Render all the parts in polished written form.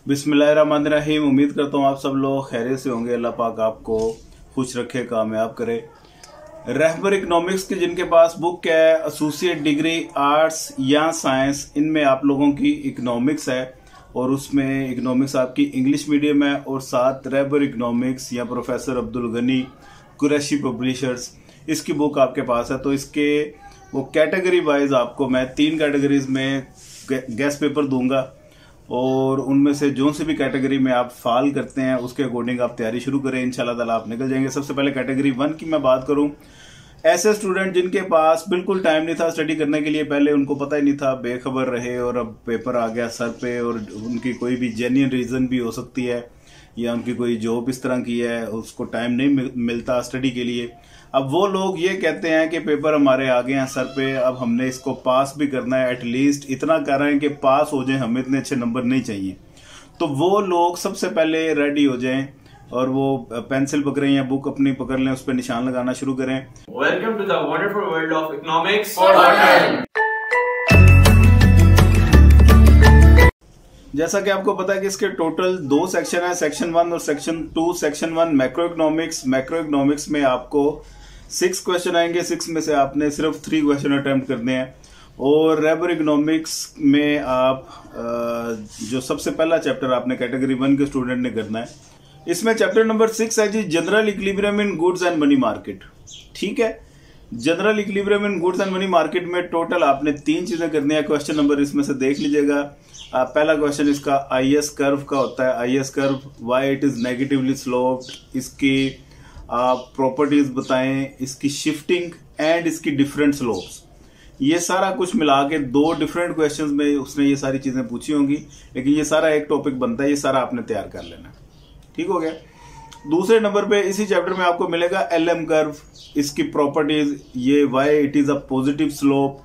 बिस्मिल्लाहिर्रहमानिर्रहीम। उम्मीद करता हूँ आप सब लोग खैरियत से होंगे। अल्लाह पाक आपको खुश रखे, कामयाब करे। रहबर इकोनॉमिक्स के जिनके पास बुक है, एसोसिएट डिग्री आर्ट्स या साइंस, इनमें आप लोगों की इकोनॉमिक्स है और उसमें इकोनॉमिक्स आपकी इंग्लिश मीडियम है और साथ रहबर इकोनॉमिक्स या प्रोफेसर अब्दुल गनी कुरैशी पब्लिशर्स, इसकी बुक आपके पास है। तो इसके वो कैटेगरी वाइज आपको मैं 3 कैटेगरीज में गेस्ट पेपर दूंगा और उनमें से जो सी भी कैटेगरी में आप फॉल करते हैं उसके अकॉर्डिंग आप तैयारी शुरू करें। इंशाल्लाह ताला आप निकल जाएंगे। सबसे पहले कैटेगरी 1 की मैं बात करूं, ऐसे स्टूडेंट जिनके पास बिल्कुल टाइम नहीं था स्टडी करने के लिए, पहले उनको पता ही नहीं था, बेखबर रहे और अब पेपर आ गया सर पे और उनकी कोई भी जेन्युइन रीजन भी हो सकती है या उनकी कोई जॉब इस तरह की है, उसको टाइम नहीं मिलता स्टडी के लिए। अब वो लोग ये कहते हैं कि पेपर हमारे आ गए हैं सर पे, अब हमने इसको पास भी करना है, एटलीस्ट इतना कर रहे हैं कि पास हो जाए, हमें इतने अच्छे नंबर नहीं चाहिए। तो वो लोग सबसे पहले रेडी हो जाएं और वो पेंसिल पकड़ें या बुक अपनी पकड़ लें, उस पर निशान लगाना शुरू करें। Welcome to the wonderful world of economics. जैसा कि आपको पता है कि इसके टोटल 2 सेक्शन है, सेक्शन 1 और सेक्शन 2। सेक्शन 1 मैक्रो इकोनॉमिक्स में आपको 6 क्वेश्चन आएंगे। 6 में से आपने सिर्फ 3 क्वेश्चन अटेम्प्ट करने हैं। और रहबर इकोनॉमिक्स में आप जो सबसे पहला चैप्टर आपने कैटेगरी 1 के स्टूडेंट ने करना है, इसमें चैप्टर नंबर 6 है जी, general equilibrium in goods and money market. ठीक है, general equilibrium in goods and money market में टोटल आपने 3 चीजें करनी है। क्वेश्चन नंबर इसमें से देख लीजिएगा। पहला क्वेश्चन इसका आईएस कर्व का होता है। IS curve, why it is negatively sloped, इसकी आप प्रॉपर्टीज बताएं, इसकी शिफ्टिंग एंड इसकी डिफरेंट स्लोप्स। ये सारा कुछ मिला के 2 डिफरेंट क्वेश्चंस में उसने ये सारी चीजें पूछी होंगी, लेकिन ये सारा एक टॉपिक बनता है, ये सारा आपने तैयार कर लेना। ठीक हो गया। दूसरे नंबर पे इसी चैप्टर में आपको मिलेगा एलएम कर्व, इसकी प्रॉपर्टीज, ये why it is a positive slope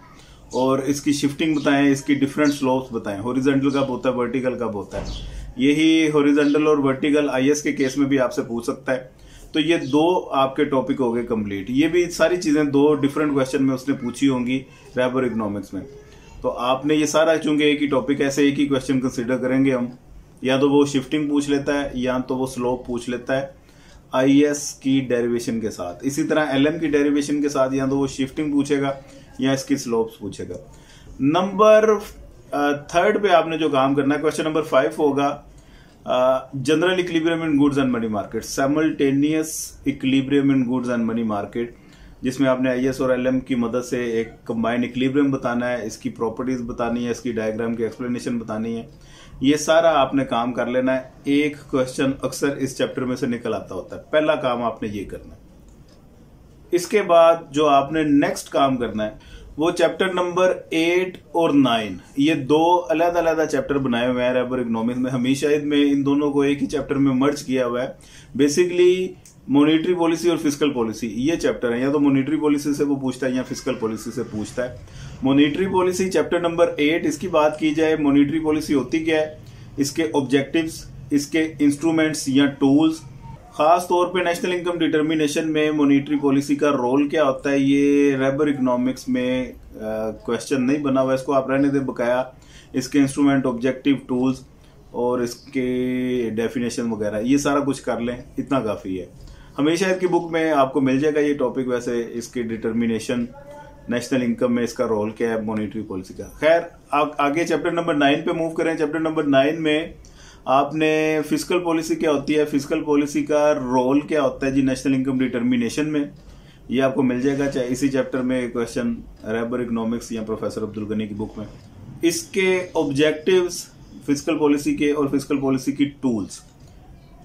और इसकी शिफ्टिंग बताएं, इसकी डिफरेंट स्लोप्स बताएं। हॉरिजॉन्टल कब होता है, वर्टिकल कब होता है। यही हॉरिजॉन्टल और वर्टिकल आईएस के केस में भी आपसे पूछ सकता है। तो ये 2 आपके टॉपिक हो गए कंप्लीट। ये भी सारी चीजें 2 डिफरेंट क्वेश्चन में उसने पूछी होंगी रहबर इकोनॉमिक्स में। तो आपने ये सारा, चूंकि एक ही टॉपिक ऐसे एक ही क्वेश्चन कंसिडर करेंगे हम, या तो वो शिफ्टिंग पूछ लेता है या तो वो स्लोप पूछ लेता है आईएस की डेरिवेशन के साथ। इसी तरह एलएम की डेरिवेशन के साथ या तो वो शिफ्टिंग पूछेगा या इसकी स्लोप्स पूछेगा। नंबर 3 पे आपने जो काम करना है, क्वेश्चन नंबर 5 होगा general equilibrium in goods and money market, simultaneous equilibrium in goods and money market, जिसमें आपने आईएस और एलएम की मदद से एक कंबाइंड इक्विलिब्रियम बताना है, इसकी प्रॉपर्टीज बतानी है, इसकी डायग्राम की एक्सप्लेनेशन बतानी है। ये सारा आपने काम कर लेना है। एक क्वेश्चन अक्सर इस चैप्टर में से निकल आता होता है, पहला काम आपने ये करना है। इसके बाद जो आपने नेक्स्ट काम करना है वो चैप्टर नंबर 8 और 9, ये 2 अलग अलग चैप्टर बनाए हुए हैं रहबर इकोनॉमिक्स में। हमेशा में इन दोनों को एक ही चैप्टर में मर्ज किया हुआ है। बेसिकली मॉनेटरी पॉलिसी और फिस्कल पॉलिसी ये चैप्टर है, या तो मॉनेटरी पॉलिसी से वो पूछता है या फिस्कल पॉलिसी से पूछता है। मॉनेटरी पॉलिसी चैप्टर नंबर 8, इसकी बात की जाए, मॉनेटरी पॉलिसी होती क्या है, इसके ऑब्जेक्टिव्स, इसके इंस्ट्रूमेंट्स या टूल्स, खास तौर पे नेशनल इनकम डिटर्मिनेशन में मॉनेटरी पॉलिसी का रोल क्या होता है, ये रहबर इकोनॉमिक्स में क्वेश्चन नहीं बना हुआ, इसको आप रहने दे बकाया। इसके इंस्ट्रूमेंट, ऑब्जेक्टिव, टूल्स और इसके डेफिनेशन वगैरह ये सारा कुछ कर लें, इतना काफी है। हमेशा इसकी बुक में आपको मिल जाएगा ये टॉपिक। वैसे इसकी डिटर्मिनेशन, नेशनल इनकम में इसका रोल क्या है, मॉनेटरी पॉलिसी का। खैर आगे चैप्टर नंबर 9 पे मूव करें। चैप्टर नंबर 9 में आपने फिस्कल पॉलिसी क्या होती है, फिस्कल पॉलिसी का रोल क्या होता है जी नेशनल इनकम डिटर्मिनेशन में, ये आपको मिल जाएगा चाहे इसी चैप्टर में क्वेश्चन रहबर इकोनॉमिक्स या प्रोफेसर अब्दुल गनी की बुक में। इसके ऑब्जेक्टिव्स फिस्कल पॉलिसी के और फिस्कल पॉलिसी की टूल्स,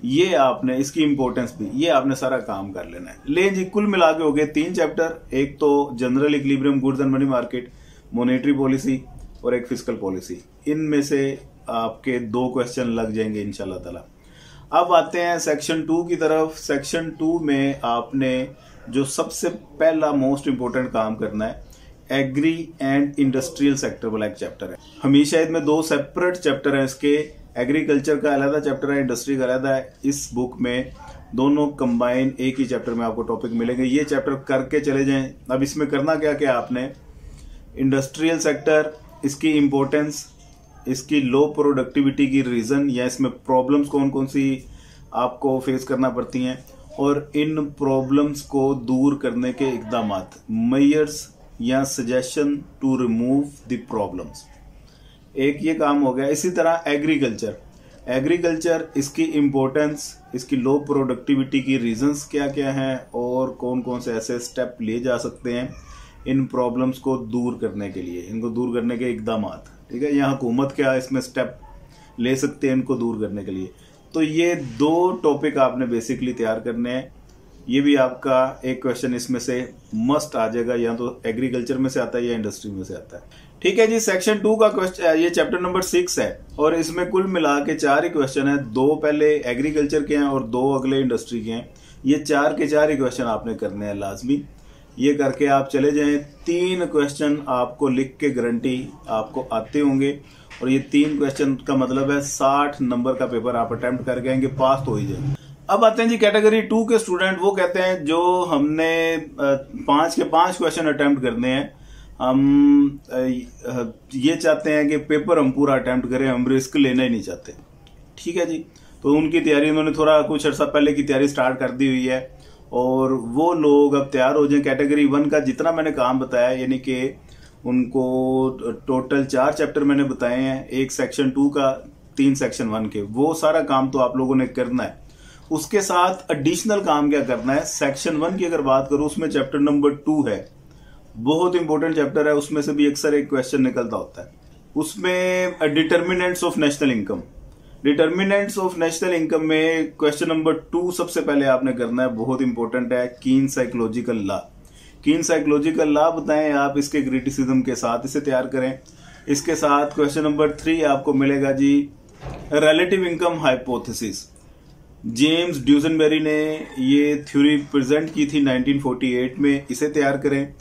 ये आपने, इसकी इंपॉर्टेंस भी, ये आपने सारा काम कर लेना है। ले जी, कुल मिला के हो गए 3 चैप्टर, एक तो general equilibrium goods and money market, monetary policy और एक फिस्कल पॉलिसी। इनमें से आपके 2 क्वेश्चन लग जाएंगे इंशाल्लाह ताला। अब आते हैं सेक्शन 2 की तरफ। सेक्शन 2 में आपने जो सबसे पहला मोस्ट इंपोर्टेंट काम करना है, एग्री एंड इंडस्ट्रियल सेक्टर वाला एक चैप्टर है। हमेशा इसमें 2 सेपरेट चैप्टर हैं इसके, एग्रीकल्चर का अलग चैप्टर है, इंडस्ट्री का अलग है। इस बुक में दोनों कंबाइन एक ही चैप्टर में आपको टॉपिक मिलेंगे। ये चैप्टर करके चले जाएं। अब इसमें करना क्या क्या आपने, इंडस्ट्रियल सेक्टर, इसकी इंपॉर्टेंस, इसकी लो प्रोडक्टिविटी की रीजन या इसमें प्रॉब्लम्स कौन कौन सी आपको फेस करना पड़ती हैं, और इन प्रॉब्लम्स को दूर करने के इकदामात, मेजर्स या suggestion to remove the problems. एक ये काम हो गया। इसी तरह एग्रीकल्चर, इसकी इम्पोर्टेंस, इसकी लो प्रोडक्टिविटी की रीजंस क्या क्या हैं और कौन कौन से ऐसे स्टेप लिए जा सकते हैं इन प्रॉब्लम्स को दूर करने के लिए, इनको दूर करने के इकदामात। ठीक है, यहाँ हुकूमत क्या इसमें स्टेप ले सकते हैं इनको दूर करने के लिए। तो ये 2 टॉपिक आपने बेसिकली तैयार करने हैं। ये भी आपका एक क्वेश्चन इसमें से मस्ट आ जाएगा, या तो एग्रीकल्चर में से आता है या इंडस्ट्री में से आता है। ठीक है जी, सेक्शन 2 का क्वेश्चन, ये चैप्टर नंबर 6 है और इसमें कुल मिला के 4 ही क्वेश्चन है। 2 पहले एग्रीकल्चर के हैं और 2 अगले इंडस्ट्री के हैं। ये 4 के 4 ही क्वेश्चन आपने करने हैं लाजमी। ये करके आप चले जाएं। 3 क्वेश्चन आपको लिख के गारंटी आपको आते होंगे और ये 3 क्वेश्चन का मतलब है 60 नंबर का पेपर आप अटेम्प्ट कर गएंगे, पास तो हो ही जाएंगे। अब आते हैं जी कैटेगरी 2 के स्टूडेंट। वो कहते हैं जो हमने 5 के 5 क्वेश्चन अटेम्प्ट करने हैं, हम ये चाहते हैं कि पेपर हम पूरा अटेम्प्ट करें, हम रिस्क लेना ही नहीं चाहते। ठीक है जी, तो उनकी तैयारी उन्होंने थोड़ा कुछ अर्सा पहले की तैयारी स्टार्ट कर दी हुई है और वो लोग अब तैयार हो जाए। कैटेगरी 1 का जितना मैंने काम बताया, यानी कि उनको टोटल 4 चैप्टर मैंने बताए हैं, 1 सेक्शन 2 का, 3 सेक्शन 1 के, वो सारा काम तो आप लोगों ने करना है। उसके साथ एडिशनल काम क्या करना है, सेक्शन 1 की अगर बात करूं उसमें चैप्टर नंबर 2 है, बहुत इंपॉर्टेंट चैप्टर है। उसमें से भी अक्सर एक क्वेश्चन निकलता होता है। उसमें determinants of national income, determinants of national income में क्वेश्चन नंबर 2 सबसे पहले आपने करना है, बहुत इंपॉर्टेंट है, कीन साइकोलॉजिकल लॉ। कीन साइकोलॉजिकल लॉ बताएं आप इसके क्रिटिसिज्म के साथ, इसे तैयार करें। इसके साथ क्वेश्चन नंबर 3 आपको मिलेगा जी रिलेटिव इनकम हाइपोथेसिस। जेम्स ड्यूसनबेरी ने ये थ्योरी प्रेजेंट की थी 1948 में, इसे तैयार करें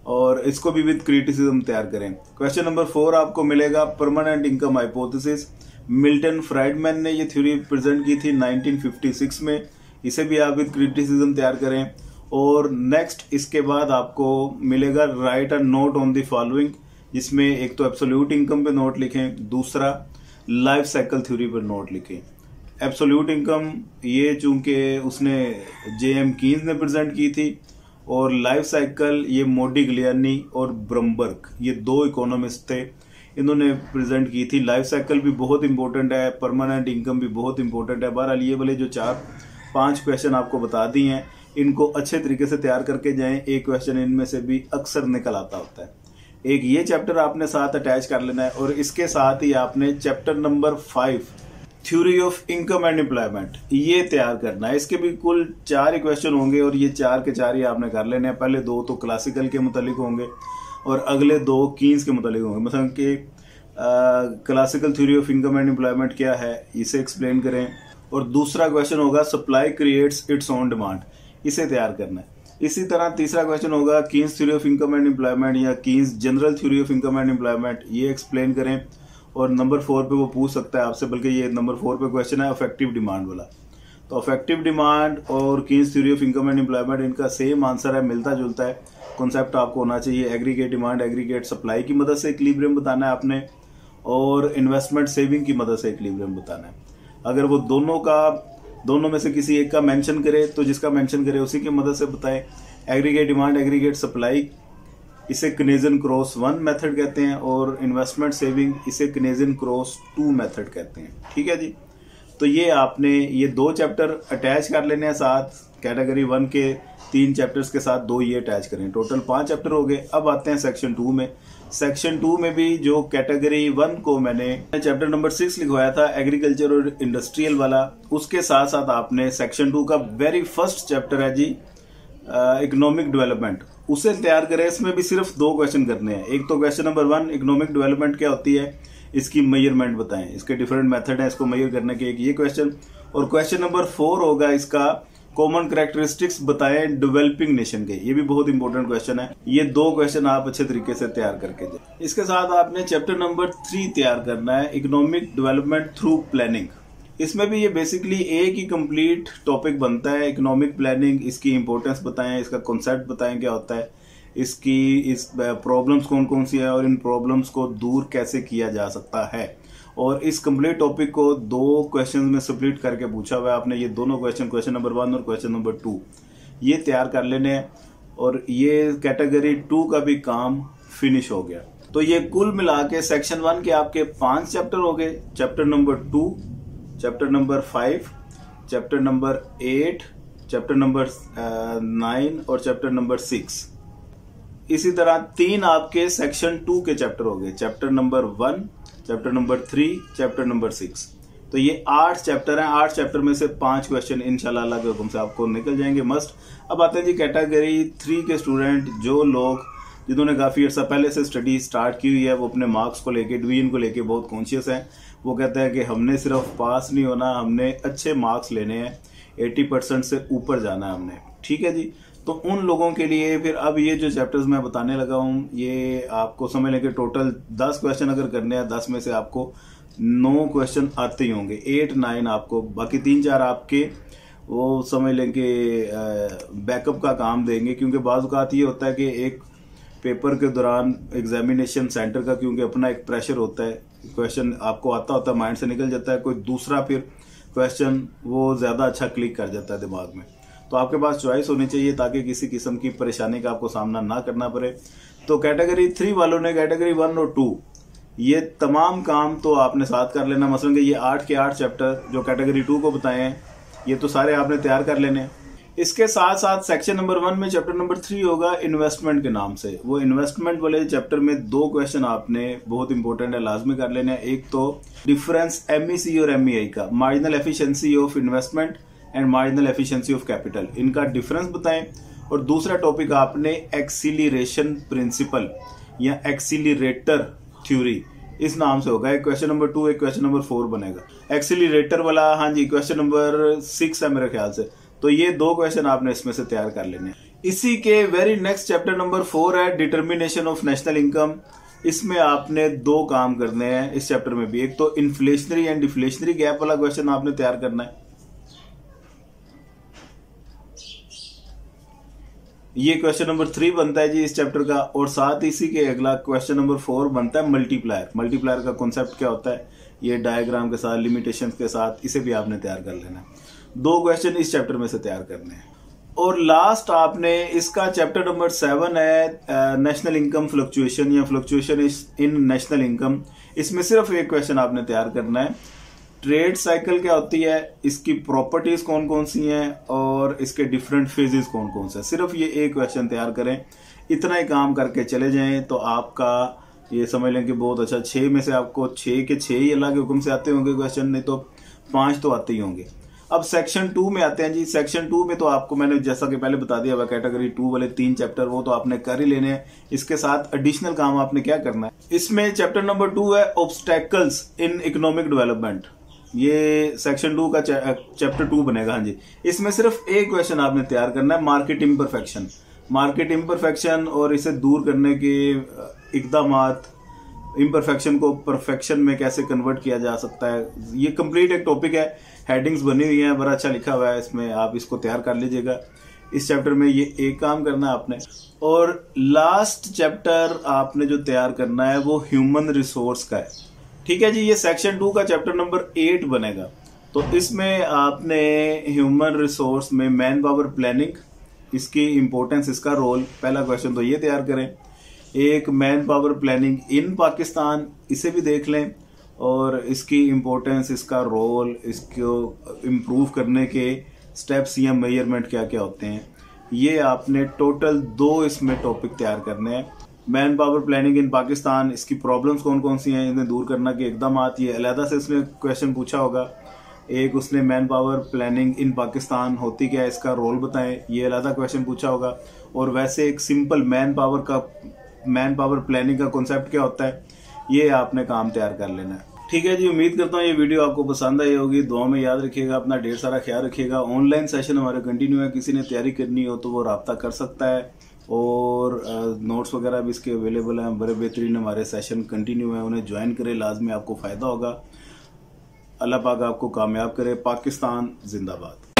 और इसको भी विद क्रिटिसिज्म तैयार करें। क्वेश्चन नंबर 4 आपको मिलेगा permanent income hypothesis. Milton Friedman ने ये थ्योरी प्रेजेंट की थी 1956 में, इसे भी आप विद क्रिटिसिज्म तैयार करें। और नेक्स्ट इसके बाद आपको मिलेगा right a note on the following, जिसमें एक तो एब्सोल्यूट इनकम पे नोट लिखें, दूसरा लाइफ साइकिल थ्योरी पर नोट लिखें। एब्सोल्यूट इनकम ये चूंकि उसने J.M. कीन्स ने प्रेजेंट की थी और लाइफ साइकिल ये मोडिग्लियानी और ब्रमबर्ग, ये 2 इकोनॉमिस्ट थे, इन्होंने प्रेजेंट की थी। लाइफ साइकिल भी बहुत इंपॉर्टेंट है, परमानेंट इनकम भी बहुत इंपॉर्टेंट है। बहरहाल ये वाले जो 4-5 क्वेश्चन आपको बता दिए हैं, इनको अच्छे तरीके से तैयार करके जाएं। एक क्वेश्चन इनमें से भी अक्सर निकल आता होता है। एक ये चैप्टर आपने साथ अटैच कर लेना है और इसके साथ ही आपने chapter number 5 theory of income and employment ये तैयार करना है। इसके भी कुल 4 ही क्वेश्चन होंगे और ये 4 के 4 ही आपने कर लेने हैं। पहले 2 तो क्लासिकल के मुतालिक होंगे और अगले 2 कीन्स के मुतालिक होंगे। मतलब कि classical theory of income and employment क्या है इसे एक्सप्लेन करें, और दूसरा क्वेश्चन होगा supply creates its own demand, इसे तैयार करना है। इसी तरह तीसरा क्वेश्चन होगा Keynes theory of income and employment या Keynes general theory of income and employment, ये एक्सप्लेन करें। और नंबर 4 पे वो पूछ सकता है आपसे, बल्कि ये नंबर 4 पे क्वेश्चन है अफेक्टिव डिमांड वाला। तो अफेक्टिव डिमांड और Keynes theory of income and employment इनका सेम आंसर है, मिलता जुलता है। कॉन्सेप्ट आपको होना चाहिए एग्रीगेट डिमांड एग्रीगेट सप्लाई की मदद से इक्विलिब्रियम बताना है आपने, और इन्वेस्टमेंट सेविंग की मदद से इक्विलिब्रियम बताना है। अगर वो दोनों में से किसी एक का मेंशन करे तो जिसका मेंशन करे उसी की मदद से बताएं। एग्रीगेट डिमांड एग्रीगेट सप्लाई इसे कनेजन क्रॉस 1 मेथड कहते हैं और इन्वेस्टमेंट सेविंग इसे कनेजन क्रॉस 2 मेथड कहते हैं। ठीक है जी, तो ये आपने ये 2 चैप्टर अटैच कर लेने हैं साथ। कैटेगरी 1 के 3 चैप्टर्स के साथ 2 ये अटैच करें, टोटल 5 चैप्टर हो गए। अब आते हैं सेक्शन 2 में। सेक्शन 2 में भी जो कैटेगरी 1 को मैंने चैप्टर नंबर 6 लिखवाया था एग्रीकल्चर और इंडस्ट्रियल वाला, उसके साथ साथ आपने सेक्शन 2 का वेरी फर्स्ट चैप्टर है जी इकोनॉमिक डेवलपमेंट, उसे तैयार करें। इसमें भी सिर्फ 2 क्वेश्चन करने हैं। एक तो क्वेश्चन नंबर 1 इकोनॉमिक डेवलपमेंट क्या होती है, इसकी मेजरमेंट बताएं, इसके डिफरेंट मेथड है इसको मेजर करने के, एक ये क्वेश्चन। और क्वेश्चन नंबर 4 होगा इसका कॉमन कैरेक्टरिस्टिक्स बताएं डेवलपिंग नेशन के, ये भी बहुत इंपॉर्टेंट क्वेश्चन है। ये 2 क्वेश्चन आप अच्छे तरीके से तैयार करके जाए। इसके साथ आपने चैप्टर नंबर 3 तैयार करना है इकोनॉमिक डेवलपमेंट थ्रू प्लानिंग। इसमें भी ये बेसिकली एक ही कंप्लीट टॉपिक बनता है, इकोनॉमिक प्लानिंग, इसकी इंपॉर्टेंस बताएं, इसका कॉन्सेप्ट बताएं क्या होता है, इसकी प्रॉब्लम्स कौन कौन सी है और इन प्रॉब्लम्स को दूर कैसे किया जा सकता है। और इस कंप्लीट टॉपिक को 2 क्वेश्चन में स्प्लिट करके पूछा हुआ है आपने। ये दोनों क्वेश्चन नंबर 1 और क्वेश्चन नंबर 2 ये तैयार कर लेने हैं और ये कैटेगरी 2 का भी काम फिनिश हो गया। तो ये कुल मिला के सेक्शन 1 के आपके 5 चैप्टर हो गए। Chapter number 2, chapter number 5, chapter number 8, chapter number 9 और चैप्टर नंबर 6। इसी तरह 3 आपके सेक्शन 2 के चैप्टर हो गए। Chapter number 1, chapter number 3, chapter number 6। तो ये 8 चैप्टर हैं। 8 चैप्टर में से 5 क्वेश्चन इंशाल्लाह अल्लाह के हुक्म से आपको निकल जाएंगे मस्ट। अब आते हैं जी कैटेगरी 3 के स्टूडेंट, जो लोग जिन्होंने काफी अर्सा पहले से स्टडी स्टार्ट की हुई है, वो अपने मार्क्स को लेके, डिवीजन को लेके बहुत कॉन्शियस हैं। वो कहते हैं कि हमने सिर्फ पास नहीं होना, हमने अच्छे मार्क्स लेने हैं, 80% से ऊपर जाना है हमने। ठीक है जी। तो उन लोगों के लिए फिर अब ये जो चैप्टर्स मैं बताने लगा हूँ, ये आपको समझ लें कि टोटल 10 क्वेश्चन अगर करने हैं, 10 में से आपको 9 क्वेश्चन आते ही होंगे, 8, 9 आपको, बाकी 3-4 आपके वो समझ लें कि बैकअप का काम देंगे। क्योंकि बाज़ औक़ात ये होता है कि एक पेपर के दौरान एग्जामिनेशन सेंटर का क्योंकि अपना एक प्रेशर होता है, क्वेश्चन आपको आता होता है, माइंड से निकल जाता है, कोई दूसरा फिर क्वेश्चन वो ज़्यादा अच्छा क्लिक कर जाता है दिमाग में। तो आपके पास चॉइस होनी चाहिए ताकि किसी किस्म की परेशानी का आपको सामना ना करना पड़े। तो कैटेगरी 3 वालों ने कैटेगरी 1 और 2 ये तमाम काम तो आपने साथ कर लेना। मसलन कि ये 8 के 8 चैप्टर जो कैटेगरी 2 को बताए हैं, ये तो सारे आपने तैयार कर लेने। इसके साथ साथ सेक्शन नंबर 1 में चैप्टर नंबर 3 होगा इन्वेस्टमेंट के नाम से। वो इन्वेस्टमेंट वाले चैप्टर में 2 क्वेश्चन आपने बहुत इंपॉर्टेंट है, लाजमी कर लेने हैं। एक तो डिफरेंस MEC और MEI का, marginal efficiency of investment and marginal efficiency of capital, इनका डिफरेंस बताएं। और दूसरा टॉपिक आपने एक्सीलरेशन प्रिंसिपल या एक्सीलरेटर थ्योरी, इस नाम से होगा। एक क्वेश्चन नंबर 2, एक क्वेश्चन नंबर 4 बनेगा। एक्सीलरेटर वाला हाँ जी क्वेश्चन नंबर 6 है मेरे ख्याल से। तो ये 2 क्वेश्चन आपने इसमें से तैयार कर लेने हैं। इसी के वेरी नेक्स्ट चैप्टर नंबर 4 है डिटर्मिनेशन ऑफ नेशनल इनकम। इसमें आपने 2 काम करने हैं इस चैप्टर में भी। एक तो इन्फ्लेशनरी एंड डिफ्लेशनरी गैप वाला क्वेश्चन आपने तैयार करना है, ये क्वेश्चन नंबर 3 बनता है जी इस चैप्टर का। और साथ इसी के अगला क्वेश्चन नंबर 4 बनता है मल्टीप्लायर। मल्टीप्लायर का कॉन्सेप्ट क्या होता है, ये डायग्राम के साथ, लिमिटेशंस के साथ, इसे भी आपने तैयार कर लेना है। 2 क्वेश्चन इस चैप्टर में से तैयार करने हैं। और लास्ट आपने इसका चैप्टर नंबर 7 है नेशनल इनकम फ्लक्चुएशन या फ्लक्चुएशन इन नेशनल इनकम। इसमें सिर्फ एक क्वेश्चन आपने तैयार करना है। ट्रेड साइकिल क्या होती है, इसकी प्रॉपर्टीज कौन कौन सी हैं और इसके डिफरेंट फेजेस कौन कौन से, सिर्फ ये एक क्वेश्चन तैयार करें। इतना ही काम करके चले जाएं तो आपका ये समझ लें कि बहुत अच्छा। 6 में से आपको 6 के 6 ही अल्लाह के हुक्म से आते होंगे क्वेश्चन, नहीं तो 5 तो आते ही होंगे। अब सेक्शन 2 में आते हैं जी। सेक्शन 2 में तो आपको मैंने जैसा कि पहले बता दिया, कैटेगरी 2 वाले 3 चैप्टर वो तो आपने कर ही लेने हैं। इसके साथ एडिशनल काम आपने क्या करना है, इसमें चैप्टर नंबर 2 है ऑब्स्टेकल्स इन इकोनॉमिक डेवलपमेंट। ये सेक्शन 2 का चैप्टर 2 बनेगा। हाँ जी, इसमें सिर्फ एक क्वेश्चन आपने तैयार करना है, मार्केट इम्परफेक्शन। मार्केट इम्परफेक्शन और इसे दूर करने के इकदामात, इम्परफेक्शन को परफेक्शन में कैसे कन्वर्ट किया जा सकता है, ये कंप्लीट एक टॉपिक है। हेडिंग्स बनी हुई हैं, बड़ा अच्छा लिखा हुआ है इसमें, आप इसको तैयार कर लीजिएगा। इस चैप्टर में ये एक काम करना है आपने। और लास्ट चैप्टर आपने जो तैयार करना है वो ह्यूमन रिसोर्स का है। ठीक है जी, ये सेक्शन 2 का चैप्टर नंबर 8 बनेगा। तो इसमें आपने ह्यूमन रिसोर्स में मैन पावर प्लानिंग, इसकी इंपॉर्टेंस, इसका रोल, पहला क्वेश्चन तो ये तैयार करें। एक man power planning in Pakistan, इसे भी देख लें और इसकी इंपॉर्टेंस, इसका रोल, इसको इम्प्रूव करने के स्टेप्स या मेजरमेंट क्या क्या होते हैं, ये आपने टोटल 2 इसमें टॉपिक तैयार करने हैं। Man power planning in Pakistan, इसकी प्रॉब्लम्स कौन कौन सी हैं, इन्हें दूर करना के एकदम आती है, अलहदा से इसने क्वेश्चन पूछा होगा। एक उसने man power planning in Pakistan होती क्या है, इसका रोल बताएं, ये अलहदा क्वेश्चन पूछा होगा। और वैसे एक सिंपल मैन पावर प्लानिंग का कॉन्सेप्ट क्या होता है, ये आपने काम तैयार कर लेना है। ठीक है जी, उम्मीद करता हूँ ये वीडियो आपको पसंद आई होगी। दुआ में याद रखिएगा, अपना ढेर सारा ख्याल रखिएगा। ऑनलाइन सेशन हमारे कंटिन्यू है, किसी ने तैयारी करनी हो तो वो रब्ता कर सकता है। और नोट्स वगैरह भी इसके अवेलेबल हैं, बड़े बेहतरीन हमारे सेशन कंटिन्यू है, उन्हें ज्वाइन करें, लाजमी आपको फ़ायदा होगा। अल्लाह पाक आपको कामयाब करे। पाकिस्तान जिंदाबाद।